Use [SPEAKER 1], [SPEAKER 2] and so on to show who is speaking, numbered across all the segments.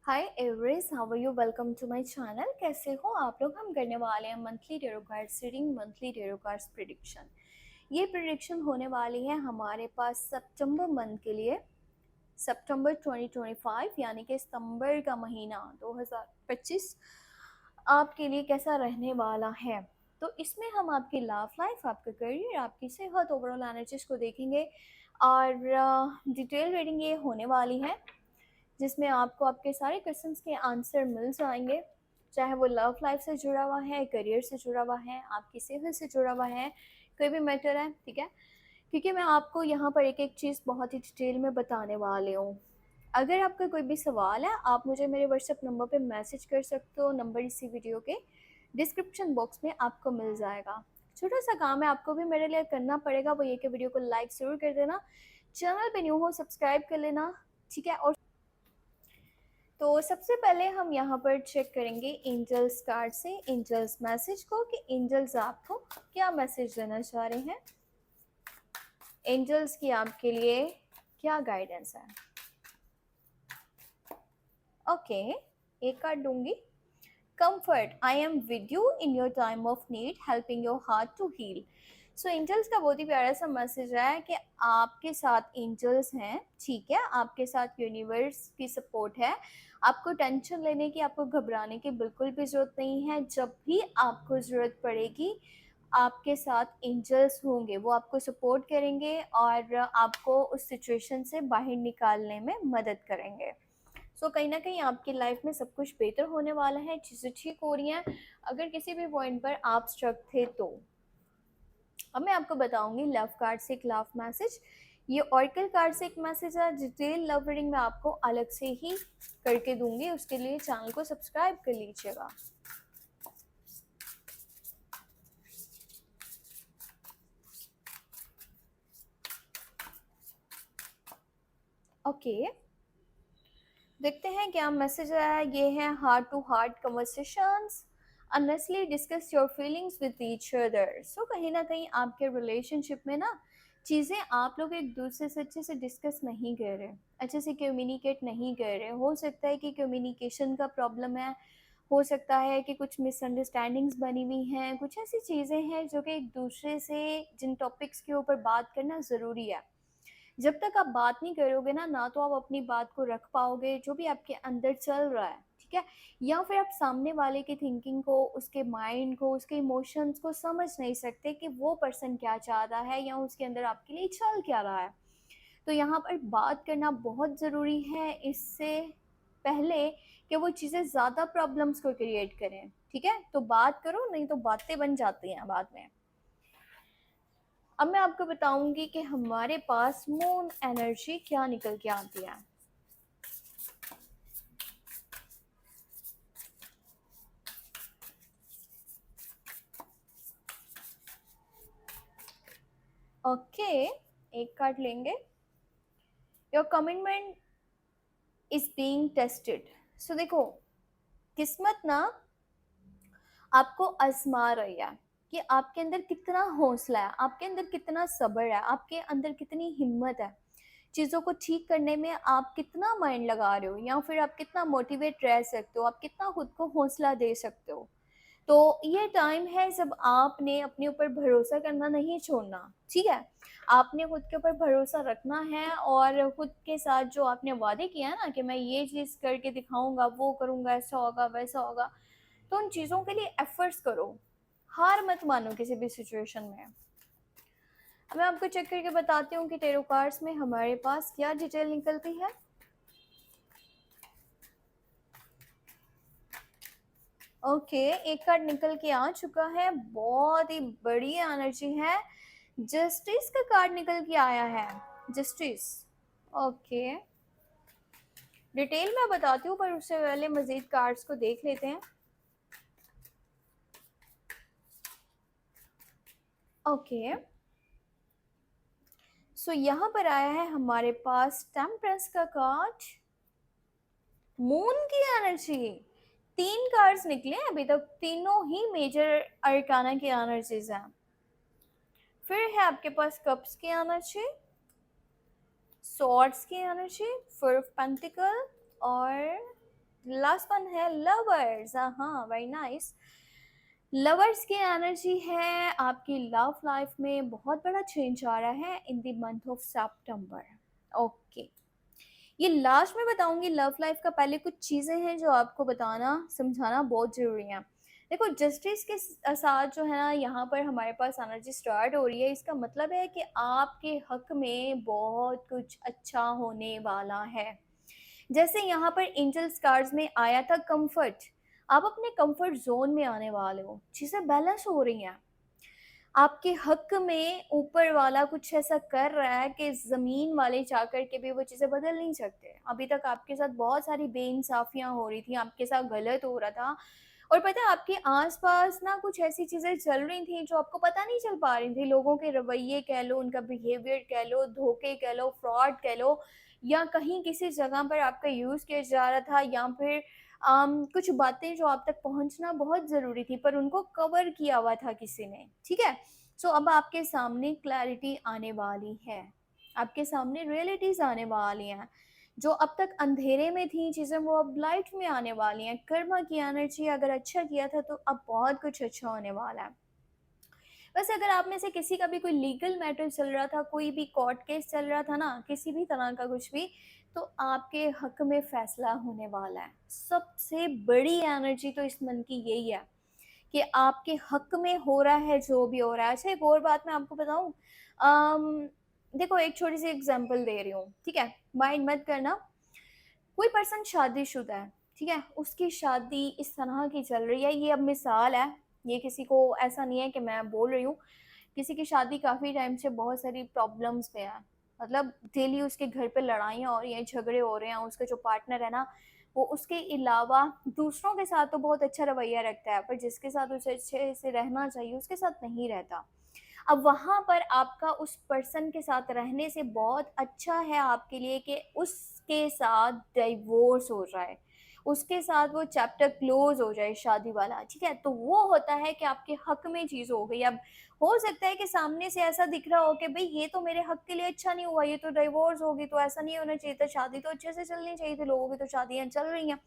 [SPEAKER 1] Hi everyone, how are you? Welcome to my channel. कैसे हो आप लोग? हम करने वाले हैं monthly tarot cards reading, monthly tarot cards prediction. ये प्रिडिक्शन होने वाली है हमारे पास सितंबर मंथ के लिए, सितंबर 2025 यानी कि सितंबर का महीना 2025 आपके लिए कैसा रहने वाला है। तो इसमें हम आपकी लव लाइफ, आपका करियर, आपकी सेहत, ओवरऑल एनर्जीज को देखेंगे और डिटेल रीडिंग ये होने वाली है जिसमें आपको आपके सारे क्वेश्चंस के आंसर मिल जाएंगे, चाहे वो लव लाइफ से जुड़ा हुआ है, करियर से जुड़ा हुआ है, आपकी सेहत से जुड़ा हुआ है, कोई भी मैटर है, ठीक है। क्योंकि मैं आपको यहाँ पर एक एक चीज़ बहुत ही डिटेल में बताने वाले हूँ। अगर आपका कोई भी सवाल है आप मुझे मेरे व्हाट्सएप नंबर पे मैसेज कर सकते हो। नंबर इसी वीडियो के डिस्क्रिप्शन बॉक्स में आपको मिल जाएगा। छोटा सा काम है आपको भी मेरे लिए करना पड़ेगा, वो ये कि वीडियो को लाइक ज़रूर कर देना, चैनल पे न्यू हो सब्सक्राइब कर लेना, ठीक है। और तो सबसे पहले हम यहाँ पर चेक करेंगे एंजल्स कार्ड से एंजल्स मैसेज को कि एंजल्स आपको क्या मैसेज देना चाह रहे हैं, एंजल्स की आपके लिए क्या गाइडेंस है। ओके, एक कार्ड दूंगी। Comfort, I am with you in your time of need, helping your heart to heal. So angels का बहुत ही प्यारा सा मैसेज है कि आपके साथ एंजल्स हैं, ठीक है। आपके साथ यूनिवर्स की सपोर्ट है। आपको टेंशन लेने की, आपको घबराने की बिल्कुल भी ज़रूरत नहीं है। जब भी आपको ज़रूरत पड़ेगी आपके साथ एंजल्स होंगे, वो आपको सपोर्ट करेंगे और आपको उस सिचुएशन से बाहर निकालने में मदद करेंगे। सो कहीं ना कहीं आपकी लाइफ में सब कुछ बेहतर होने वाला है, चीज़ें ठीक हो रही हैं। अगर किसी भी पॉइंट पर आप स्ट्रक थे तो अब मैं आपको बताऊंगी लव कार्ड से एक लव मैसेज, ये ऑर्कल कार्ड से एक मैसेज है। डिटेल लव रीडिंग मैं आपको अलग से ही करके दूंगी, उसके लिए चैनल को सब्सक्राइब कर लीजिएगा। ओके, देखते हैं क्या मैसेज आया। ये है heart to heart conversations, honestly discuss your feelings with each other. So कहीं ना कहीं आपके रिलेशनशिप में ना चीज़ें आप लोग एक दूसरे से अच्छे से डिस्कस नहीं कर रहे, अच्छे से कम्युनिकेट नहीं कर रहे। हो सकता है कि कम्युनिकेशन का प्रॉब्लम है, हो सकता है कि कुछ मिसअंडरस्टैंडिंग्स बनी हुई हैं, कुछ ऐसी चीज़ें हैं जो कि एक दूसरे से जिन टॉपिक्स के ऊपर बात करना ज़रूरी है। जब तक आप बात नहीं करोगे ना तो आप अपनी बात को रख पाओगे जो भी आपके अंदर चल रहा है, ठीक है। या फिर आप सामने वाले की थिंकिंग को, उसके माइंड को, उसके इमोशंस को समझ नहीं सकते कि वो पर्सन क्या चाहता है या उसके अंदर आपके लिए चल क्या रहा है। तो यहाँ पर बात करना बहुत ज़रूरी है, इससे पहले कि वो चीज़ें ज़्यादा प्रॉब्लम्स को क्रिएट करें, ठीक है। तो बात करो, नहीं तो बातें बन जाती हैं बाद में। अब मैं आपको बताऊंगी कि हमारे पास मून एनर्जी क्या निकल के आती है। ओके, एक कार्ड लेंगे। Your commitment is being tested. So देखो, किस्मत ना आपको आजमा रही है कि आपके अंदर कितना हौसला है, आपके अंदर कितना सब्र है, आपके अंदर कितनी हिम्मत है, चीज़ों को ठीक करने में आप कितना माइंड लगा रहे हो, या फिर आप कितना मोटिवेट रह सकते हो, आप कितना खुद को हौसला दे सकते हो। तो ये टाइम है जब आपने अपने ऊपर भरोसा करना नहीं छोड़ना, ठीक है। आपने खुद के ऊपर भरोसा रखना है और खुद के साथ जो आपने वादे किया है ना कि मैं ये चीज़ करके दिखाऊंगा, वो करूंगा, ऐसा होगा, वैसा होगा, तो उन चीज़ों के लिए एफर्ट्स करो, हार मत मानो किसी भी सिचुएशन में। अब मैं आपको चेक करके बताती हूँ कि टेरो कार्ड्स में हमारे पास क्या डिटेल निकलती है। ओके, एक कार्ड निकल के आ चुका है, बहुत ही बड़ी एनर्जी है। जस्टिस का कार्ड निकल के आया है, जस्टिस। ओके, डिटेल में बताती हूँ पर उससे पहले मजीद कार्ड्स को देख लेते हैं। ओके, सो यहाँ पर आया है हमारे पास टेम्परेंस का कार्ड, मून की एनर्जी। तीन कार्ड्स निकले अभी तक, तीनों ही मेजर अरकाना की एनर्जीज हैं। फिर है आपके पास कप्स की एनर्जी, स्वॉर्ड्स की एनर्जी, फोर ऑफ पेंटिकल और लास्ट वन है लवर्स। हाँ, वेरी नाइस। लवर्स की एनर्जी है आपकी लव लाइफ में, बहुत बड़ा चेंज आ रहा है in the month of September. Okay, ये लास्ट में बताऊंगी लव लाइफ का। पहले कुछ चीज़ें हैं जो आपको बताना समझाना बहुत ज़रूरी है। देखो, जस्टिस के साथ जो है ना, यहाँ पर हमारे पास एनर्जी स्टार्ट हो रही है। इसका मतलब है कि आपके हक में बहुत कुछ अच्छा होने वाला है। जैसे यहाँ पर एंजल्स कार्ड्स में आया था कंफर्ट, आप अपने कंफर्ट जोन में आने वाले हो, चीज़ें बैलेंस हो रही हैं आपके हक में। ऊपर वाला कुछ ऐसा कर रहा है कि ज़मीन वाले चाह कर के भी वो चीज़ें बदल नहीं सकते। अभी तक आपके साथ बहुत सारी बेइंसाफियाँ हो रही थी, आपके साथ गलत हो रहा था, और पता है आपके आसपास ना कुछ ऐसी चीज़ें चल रही थी जो आपको पता नहीं चल पा रही थी। लोगों के रवैये कह लो, उनका बिहेवियर कह लो, धोखे कह लो, फ्रॉड कह लो, या कहीं किसी जगह पर आपका यूज़ किया जा रहा था, या फिर कुछ बातें जो आप तक पहुंचना बहुत ज़रूरी थी पर उनको कवर किया हुआ था किसी ने। ठीक है, सो अब आपके सामने क्लैरिटी आने वाली है, आपके सामने रियलिटीज़ आने वाली हैं। जो अब तक अंधेरे में थी चीज़ें, वो अब लाइट में आने वाली हैं। कर्मा की एनर्जी, अगर अच्छा किया था तो अब बहुत कुछ अच्छा होने वाला है। वैसे अगर आप में से किसी का भी कोई लीगल मैटर चल रहा था, कोई भी कोर्ट केस चल रहा था ना, किसी भी तरह का कुछ भी, तो आपके हक में फैसला होने वाला है। सबसे बड़ी एनर्जी तो इस मन की यही है कि आपके हक में हो रहा है जो भी हो रहा है। अच्छा, एक और बात मैं आपको बताऊं, देखो एक छोटी सी एग्जांपल दे रही हूँ, ठीक है, माइंड मत करना। कोई पर्सन शादीशुदा है, ठीक है, उसकी शादी इस तरह की चल रही है, ये अब मिसाल है, ये किसी को ऐसा नहीं है कि मैं बोल रही हूँ। किसी की शादी काफ़ी टाइम से बहुत सारी प्रॉब्लम्स में है, मतलब डेली उसके घर पे लड़ाइयाँ हो रही हैं, झगड़े हो रहे हैं। उसका जो पार्टनर है ना, वो उसके अलावा दूसरों के साथ तो बहुत अच्छा रवैया रखता है, पर जिसके साथ उसे अच्छे से रहना चाहिए उसके साथ नहीं रहता। अब वहाँ पर आपका उस पर्सन के साथ रहने से बहुत अच्छा है आपके लिए कि उसके साथ डिवोर्स हो जाए, उसके साथ वो चैप्टर क्लोज हो जाए शादी वाला। ठीक है, तो वो होता है कि आपके हक में चीज़ हो गई। अब हो सकता है कि सामने से ऐसा दिख रहा हो कि भाई ये तो मेरे हक के लिए अच्छा नहीं हुआ, ये तो डिवोर्स होगी, तो ऐसा नहीं होना चाहिए था, शादी तो अच्छे से चलनी चाहिए थी, लोगों की तो शादियां चल रही हैं।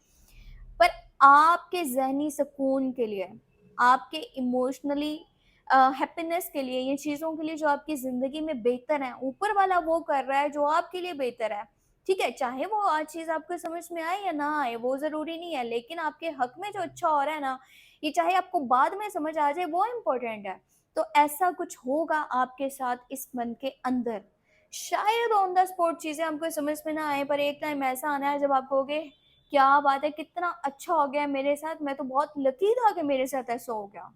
[SPEAKER 1] पर आपके जहनी सुकून के लिए, आपके इमोशनली हैप्पीनेस के लिए, ये चीज़ों के लिए जो आपकी ज़िंदगी में बेहतर है, ऊपर वाला वो कर रहा है जो आपके लिए बेहतर है। ठीक है, चाहे वो आज चीज़ आपको समझ में आए या ना आए, वो ज़रूरी नहीं है, लेकिन आपके हक में जो अच्छा हो रहा है ना, ये चाहे आपको बाद में समझ आ जाए, वो इम्पोर्टेंट है। तो ऐसा कुछ होगा आपके साथ इस मन के अंदर। शायद ऑन द स्पॉट चीज़ें आपको समझ में ना आए, पर एक टाइम ऐसा आना है जब आप कहोगे क्या बात है, कितना अच्छा हो गया मेरे साथ, मैं तो बहुत लकी था कि मेरे साथ ऐसा हो गया।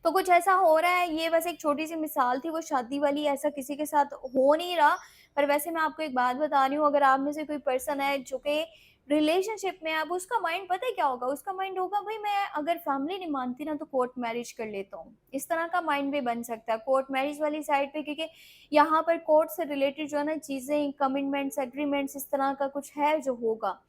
[SPEAKER 1] तो कुछ ऐसा हो रहा है, ये बस एक छोटी सी मिसाल थी वो शादी वाली, ऐसा किसी के साथ हो नहीं रहा। पर वैसे मैं आपको एक बात बता रही हूँ, अगर आप में से कोई पर्सन है जो कि रिलेशनशिप में है, अब उसका माइंड पता है क्या होगा, उसका माइंड होगा भाई मैं अगर फैमिली नहीं मानती ना तो कोर्ट मैरिज कर लेता हूँ। इस तरह का माइंड भी बन सकता है कोर्ट मैरिज वाली साइड पे, क्योंकि यहाँ पर कोर्ट से रिलेटेड जो है ना चीज़ें, कमिटमेंट्स, एग्रीमेंट्स, इस तरह का कुछ है जो होगा।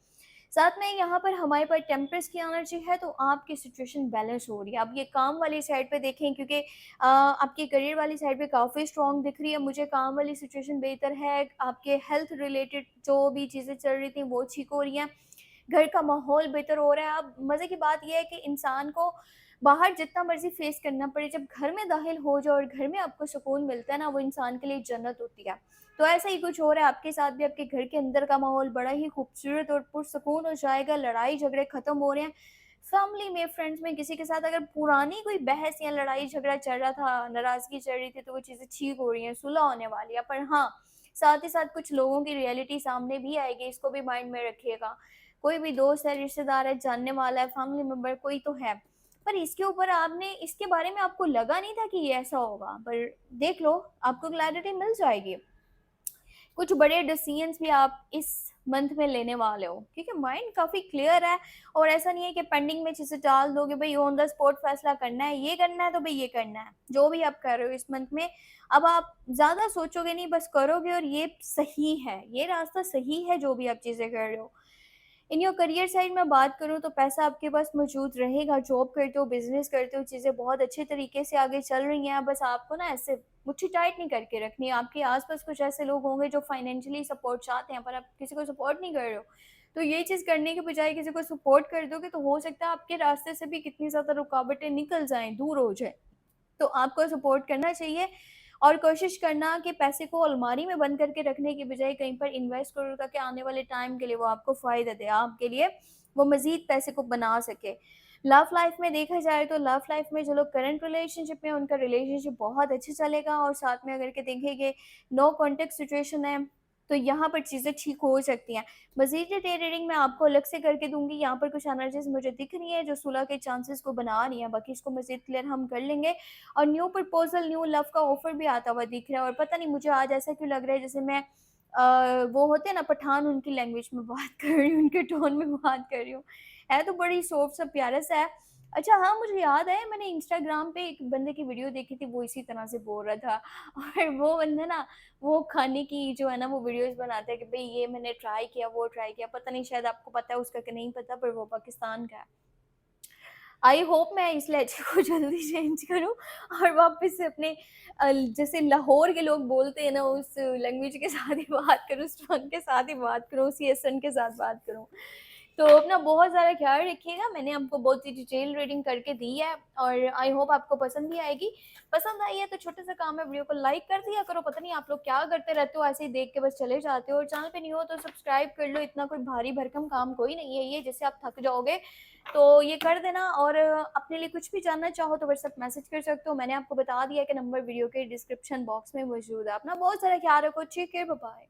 [SPEAKER 1] साथ में यहाँ पर हमारे पास टेम्परेस की एनर्जी है, तो आपकी सिचुएशन बैलेंस हो रही है। अब ये काम वाली साइड पे देखें, क्योंकि आपकी करियर वाली साइड पे काफ़ी स्ट्रॉन्ग दिख रही है मुझे, काम वाली सिचुएशन बेहतर है। आपके हेल्थ रिलेटेड जो भी चीज़ें चल रही थी वो ठीक हो रही हैं, घर का माहौल बेहतर हो रहा है। अब मज़े की बात यह है कि इंसान को बाहर जितना मर्जी फेस करना पड़े, जब घर में दाखिल हो जाओ और घर में आपको सुकून मिलता है ना, वो इंसान के लिए जन्नत होती है। तो ऐसा ही कुछ हो रहा है आपके साथ भी, आपके घर के अंदर का माहौल बड़ा ही खूबसूरत और पुरसकून हो जाएगा। लड़ाई झगड़े खत्म हो रहे हैं, फैमिली में, फ्रेंड्स में, किसी के साथ अगर पुरानी कोई बहस या लड़ाई झगड़ा चल रहा था, नाराज़गी चल रही थी, तो वो चीज़ें ठीक हो रही हैं, सुलह होने वाली है। पर हाँ, साथ ही साथ कुछ लोगों की रियलिटी सामने भी आएगी, इसको भी माइंड में रखिएगा। कोई भी दोस्त है, रिश्तेदार है, जानने वाला है, फैमिली मेंबर कोई तो है, पर इसके ऊपर आपने, इसके बारे में आपको लगा नहीं था कि ये ऐसा होगा, पर देख लो आपको क्लैरिटी मिल जाएगी। कुछ बड़े डिसीजंस भी आप इस मंथ में लेने वाले हो, क्योंकि माइंड काफ़ी क्लियर है। और ऐसा नहीं है कि पेंडिंग में चीज़ें डाल दोगे, भाई ऑन द स्पॉट फैसला करना है, ये करना है तो भाई ये करना है, जो भी आप कर रहे हो इस मंथ में। अब आप ज़्यादा सोचोगे नहीं, बस करोगे, और ये सही है, ये रास्ता सही है जो भी आप चीज़ें कर रहे हो। इन योर करियर साइड में बात करूँ तो पैसा आपके पास मौजूद रहेगा। जॉब करते हो, बिजनेस करते हो, चीज़ें बहुत अच्छे तरीके से आगे चल रही हैं। बस आपको ना ऐसे मुट्ठी टाइट नहीं करके रखनी है। आपके आसपास कुछ ऐसे लोग होंगे जो फाइनेंशियली सपोर्ट चाहते हैं, पर आप किसी को सपोर्ट नहीं कर रहे हो, तो ये चीज़ करने के बजाय किसी को सपोर्ट कर दोगे तो हो सकता है आपके रास्ते से भी कितनी ज़्यादा रुकावटें निकल जाएँ, दूर हो जाएँ। तो आपको सपोर्ट करना चाहिए और कोशिश करना कि पैसे को अलमारी में बंद करके रखने की बजाय कहीं पर इन्वेस्ट करो ताकि आने वाले टाइम के लिए वो आपको फ़ायदा दे, आपके लिए वो मज़ीद पैसे को बना सके। लव लाइफ़ में देखा जाए तो लव लाइफ़ में जो लोग करंट रिलेशनशिप में हैं, उनका रिलेशनशिप बहुत अच्छा चलेगा और साथ में अगर के देखें कि नो कॉन्टैक्ट सिचुएशन है, तो यहाँ पर चीज़ें ठीक हो सकती हैं। मज़ीद डिटेल रीडिंग मैं आपको अलग से करके दूँगी, यहाँ पर कुछ एनर्जीज़ मुझे दिख रही हैं जो सुलह के चांसेस को बना रही हैं, बाकी इसको मज़ीद क्लियर हम कर लेंगे। और न्यू प्रपोज़ल, न्यू लव का ऑफ़र भी आता हुआ दिख रहा है और पता नहीं मुझे आज ऐसा क्यों लग रहा है जैसे मैं वो होते हैं ना पठान उनकी लैंग्वेज में बात कर रही हूँ, उनके टोन में बात कर रही हूँ। है तो बड़ी सॉफ्ट सा प्यारा सा है। अच्छा हाँ, मुझे याद है मैंने इंस्टाग्राम पे एक बंदे की वीडियो देखी थी, वो इसी तरह से बोल रहा था और वो बंदा ना वो खाने की जो है ना वो वीडियोज़ बनाता है कि भई ये मैंने ट्राई किया, वो ट्राई किया, पता नहीं शायद आपको पता है उसका कि नहीं पता पर वो पाकिस्तान का है। आई होप मैं इस लहजे को जल्दी चेंज करूँ और वापस से अपने जैसे लाहौर के लोग बोलते हैं ना उस लैंग्वेज के साथ ही बात करूँ, उस टोन के साथ ही बात करूँ, उसी एक्सेंट के साथ बात करूँ। तो अपना बहुत ज़्यादा ख़्याल रखिएगा, मैंने आपको बहुत ही डिटेल रीडिंग करके दी है और आई होप आपको पसंद भी आएगी। पसंद आई है तो छोटा-सा काम है, वीडियो को लाइक कर दिया करो, पता नहीं आप लोग क्या करते रहते हो, ऐसे ही देख के बस चले जाते हो और चैनल पे न्यू हो तो सब्सक्राइब कर लो, इतना कोई भारी भरकम काम कोई नहीं है ये, जिससे आप थक जाओगे। तो ये कर देना और अपने लिए कुछ भी जानना चाहो तो व्हाट्सएप मैसेज कर सकते हो। मैंने आपको बता दिया कि नंबर वीडियो के डिस्क्रिप्शन बॉक्स में मौजूद है। अपना बहुत सारा ख्याल रखो। Take care, bye bye.